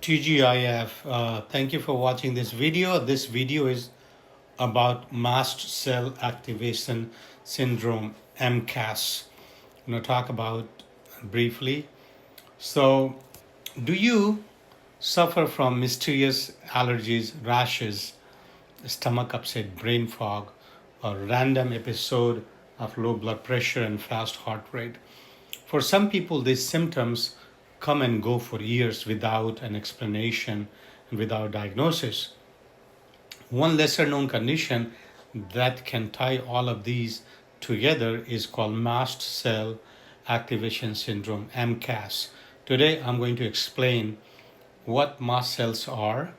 TGIF, thank you for watching this video. This video is about Mast Cell Activation Syndrome, MCAS. I'm going to talk about briefly. So, do you suffer from mysterious allergies, rashes, stomach upset, brain fog, or random episode of low blood pressure and fast heart rate? For some people, these symptoms come and go for years without an explanation and without diagnosis. One lesser known condition that can tie all of these together is called Mast Cell Activation Syndrome, MCAS. Today, I'm going to explain what mast cells are,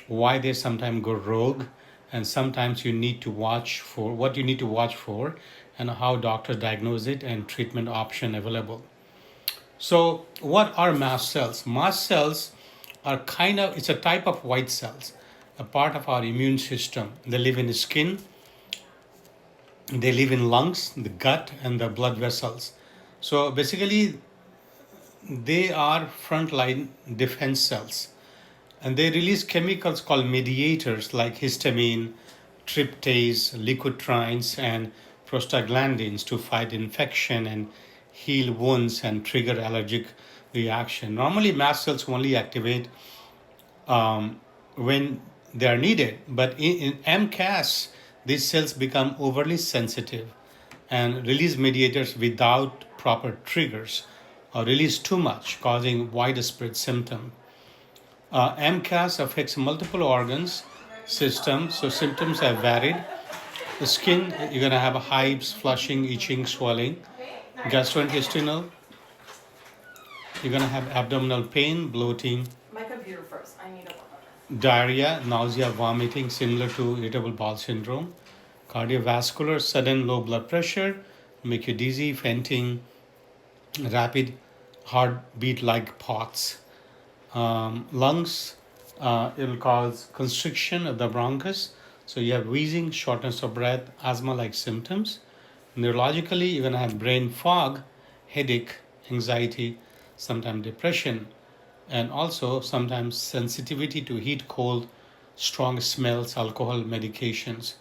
why they sometimes go rogue, and sometimes you need to watch for what you need to watch for, and how doctors diagnose it and treatment option available. So, what are mast cells? Mast cells are it's a type of white cells, a part of our immune system. They live in the skin, they live in lungs, the gut, and the blood vessels. So, basically, they are frontline defense cells, and they release chemicals called mediators like histamine, tryptase, leukotrienes, and prostaglandins to fight infection and heal wounds and trigger allergic reaction. Normally, mast cells only activate when they are needed, but in MCAS, these cells become overly sensitive and release mediators without proper triggers or release too much, causing widespread symptoms. MCAS affects multiple organs, systems, so symptoms are varied. The skin, you're going to have hives, flushing, itching, swelling. Gastrointestinal, you're going to have abdominal pain, bloating. My computer first. I need to work on this. Diarrhea, nausea, vomiting, similar to irritable bowel syndrome. Cardiovascular, sudden low blood pressure, make you dizzy, fainting, rapid heartbeat like POTS. Lungs, it will cause constriction of the bronchus. So you have wheezing, shortness of breath, asthma-like symptoms. Neurologically, you're going to have brain fog, headache, anxiety, sometimes depression, and also sometimes sensitivity to heat, cold, strong smells, alcohol, medications.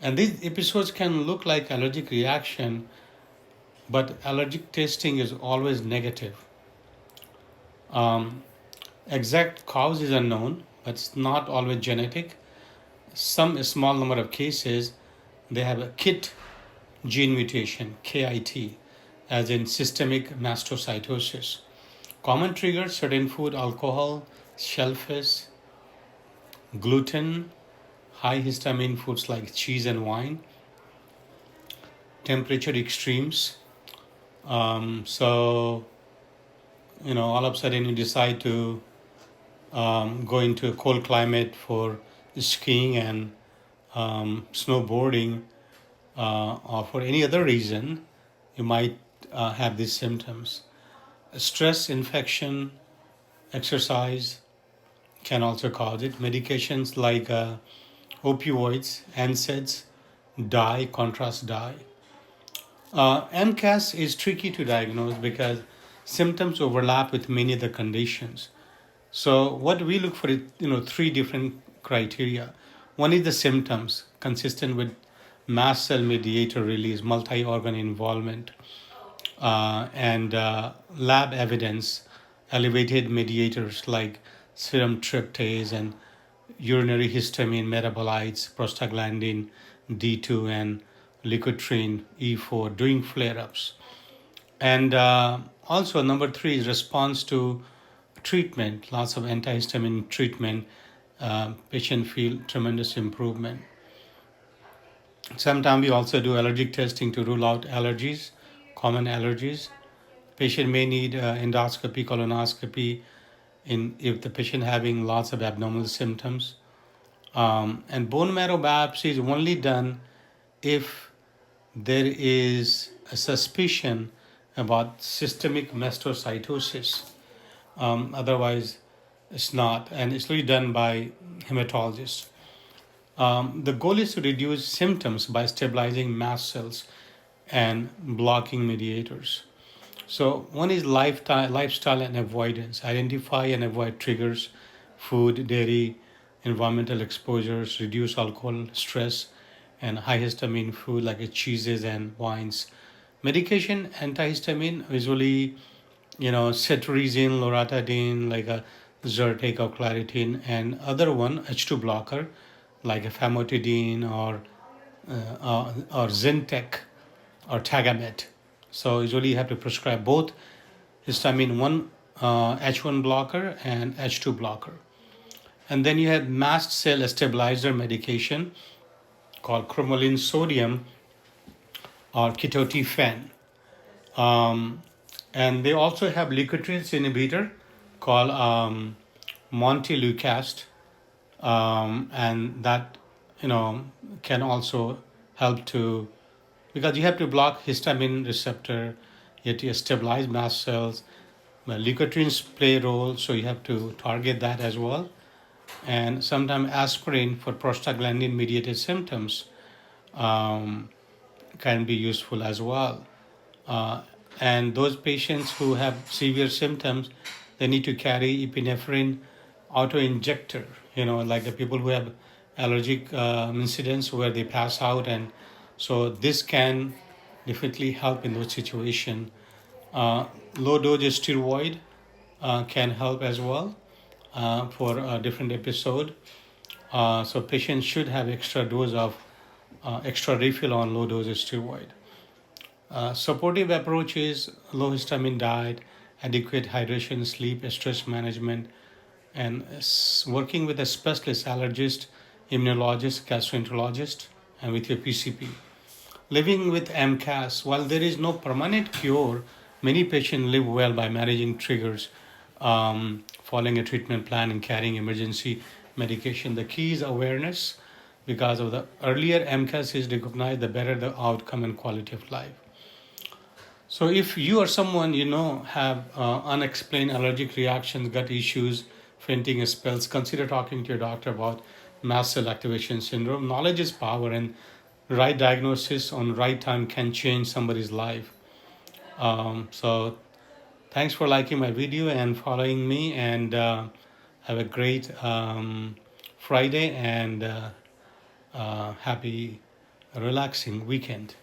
And these episodes can look like allergic reaction, but allergic testing is always negative. Exact cause is unknown, but it's not always genetic. Some small number of cases, they have a KIT gene mutation, KIT, as in systemic mastocytosis. Common triggers, certain food, alcohol, shellfish, gluten, high histamine foods like cheese and wine, temperature extremes. So, all of a sudden you decide to go into a cold climate for skiing and snowboarding, or for any other reason, you might have these symptoms. Stress, infection, exercise can also cause it. Medications like opioids, NSAIDs, dye, contrast dye. MCAS is tricky to diagnose because symptoms overlap with many other conditions. So what we look for is, three different criteria. One is the symptoms consistent with mast cell mediator release, multi-organ involvement, and lab evidence, elevated mediators like serum tryptase and urinary histamine metabolites, prostaglandin D2 and leukotriene E4 during flare-ups. And also number three is response to treatment, lots of antihistamine treatment, patient feel tremendous improvement. Sometimes we also do allergic testing to rule out allergies, common allergies. Patient may need endoscopy, colonoscopy if the patient having lots of abdominal symptoms. And bone marrow biopsy is only done if there is a suspicion about systemic mastocytosis. Otherwise, it's not, and it's really done by hematologists. The goal is to reduce symptoms by stabilizing mast cells and blocking mediators. So one is lifestyle and avoidance. Identify and avoid triggers, food, dairy, environmental exposures, reduce alcohol, stress, and high histamine food like cheeses and wines. Medication, antihistamine, usually, cetirizine, loratadine, like a Zyrtec or Claritin, and other one, H2 blocker, like a famotidine or Zintec or Tagamet. So usually you have to prescribe both histamine 1 H1 blocker and H2 blocker. And then you have mast cell stabilizer medication called cromolyn sodium or ketotifen. Um, and they also have leukotrienes inhibitor called montelukast, and that you know can also help to, because you have to block histamine receptor, you have to stabilize mast cells. Leukotrienes play a role, so you have to target that as well. And sometimes aspirin for prostaglandin mediated symptoms um, can be useful as well. Uh, and those patients who have severe symptoms, they need to carry epinephrine auto injector, like the people who have allergic incidents where they pass out. And so this can definitely help in those situations. Low dose steroid can help as well for a different episode. So patients should have extra dose of extra refill on low dose steroid. Supportive approaches: low histamine diet, adequate hydration, sleep, stress management, and working with a specialist, allergist, immunologist, gastroenterologist, and with your PCP. Living with MCAS: while there is no permanent cure, many patients live well by managing triggers, following a treatment plan, and carrying emergency medication. The key is awareness, because of the earlier MCAS is recognized, the better the outcome and quality of life. So if you or someone have unexplained allergic reactions, gut issues, fainting spells, consider talking to your doctor about mast cell activation syndrome. Knowledge is power, and right diagnosis on right time can change somebody's life. So thanks for liking my video and following me, and have a great Friday and happy relaxing weekend.